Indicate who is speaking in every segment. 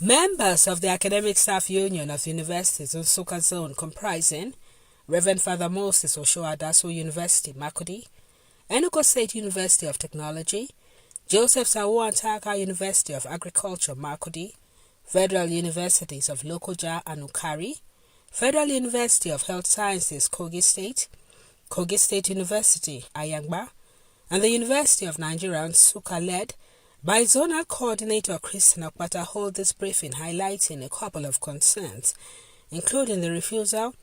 Speaker 1: Members of the Academic Staff Union of Universities in Nsukka Zone comprising Reverend Father Moses Oshoa Asuu University, Makurdi, Enugu State University of Technology, Joseph Sawuantaka University of Agriculture, Makurdi, Federal Universities of Lokoja and Ukari, Federal University of Health Sciences, Kogi State University, Ayangba, and the University of Nigeria, Nsukka, led by Zonal Coordinator Christian Okpata, hold this briefing highlighting a couple of concerns, including the refusal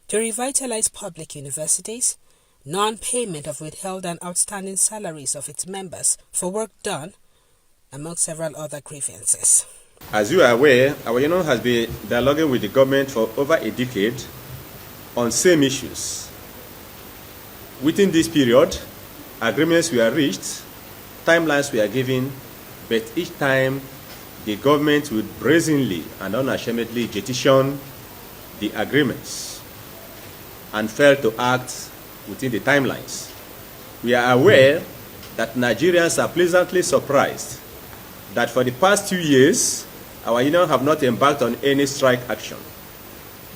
Speaker 1: to revitalize public universities, non-payment of withheld and outstanding salaries of its members for work done, among several other grievances.
Speaker 2: As you are aware, our union has been dialoguing with the government for over a decade on same issues. Within this period, agreements were reached, timelines were given, but each time the government would brazenly and unashamedly jettison the agreements and fail to act within the timelines. We are aware that Nigerians are pleasantly surprised that for the past 2 years, our union have not embarked on any strike action.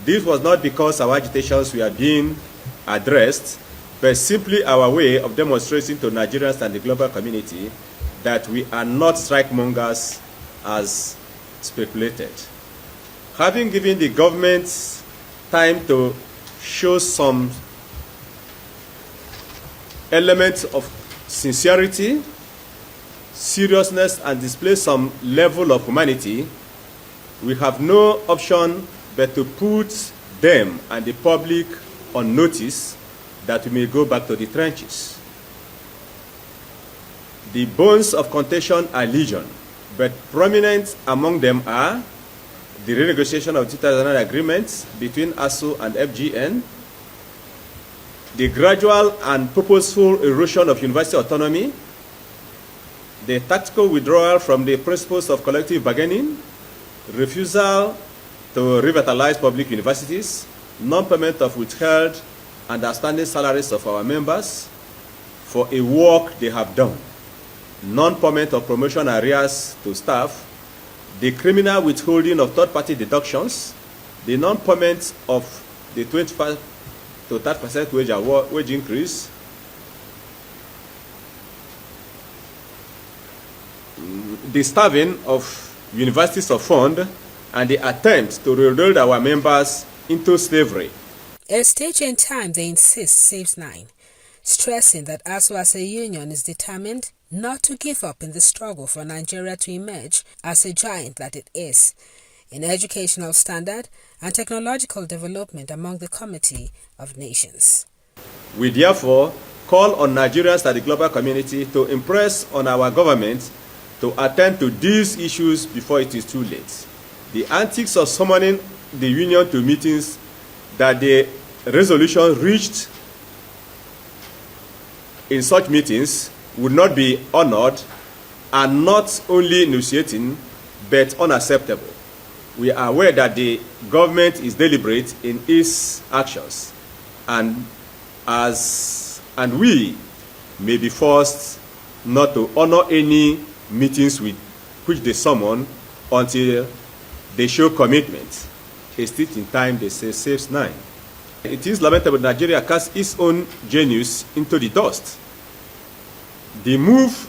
Speaker 2: This was not because our agitations were being addressed, but simply our way of demonstrating to Nigerians and the global community that we are not strike mongers as speculated. Having given the government time to show some elements of sincerity, seriousness, and display some level of humanity, we have no option but to put them and the public on notice that we may go back to the trenches. The bones of contention are legion, but prominent among them are the renegotiation of 2009 agreements between Asuu and FGN, the gradual and purposeful erosion of university autonomy, the tactical withdrawal from the principles of collective bargaining, refusal to revitalize public universities, non-payment of withheld and outstanding salaries of our members for a work they have done, non-payment of promotion arrears to staff, the criminal withholding of third-party deductions, the non-payment of the 25 to 30% wage increase, the starving of universities of fund, and the attempt to rebuild our members into slavery.
Speaker 1: A stage in time, they insist, saves 9, stressing that Asuu as a union is determined not to give up in the struggle for Nigeria to emerge as a giant that it is in educational standard and technological development among the Committee of Nations.
Speaker 2: We therefore call on Nigerians and the global community to impress on our government to attend to these issues before it is too late. The antics of summoning the union to meetings that the resolution reached in such meetings would not be honored and not only nauseating but unacceptable. We are aware that the government is deliberate in its actions, and we may be forced not to honor any meetings with which they summon until they show commitment. A stage in time, they say, saves 9. It is lamentable Nigeria casts its own genius into the dust. The move,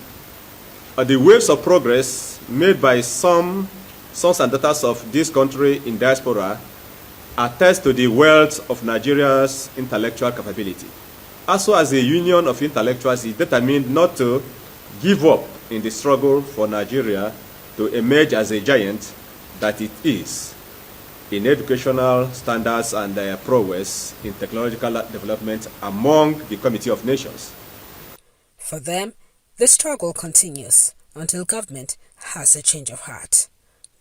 Speaker 2: the waves of progress made by some sons and daughters of this country in diaspora attest to the wealth of Nigeria's intellectual capability. Asuu as a union of intellectuals is determined not to give up in the struggle for Nigeria to emerge as a giant that it is in educational standards and prowess in technological development among the Committee of Nations.
Speaker 1: For them, the struggle continues until government has a change of heart.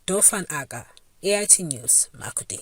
Speaker 1: Dofan Aga, AIT News, Makurdi.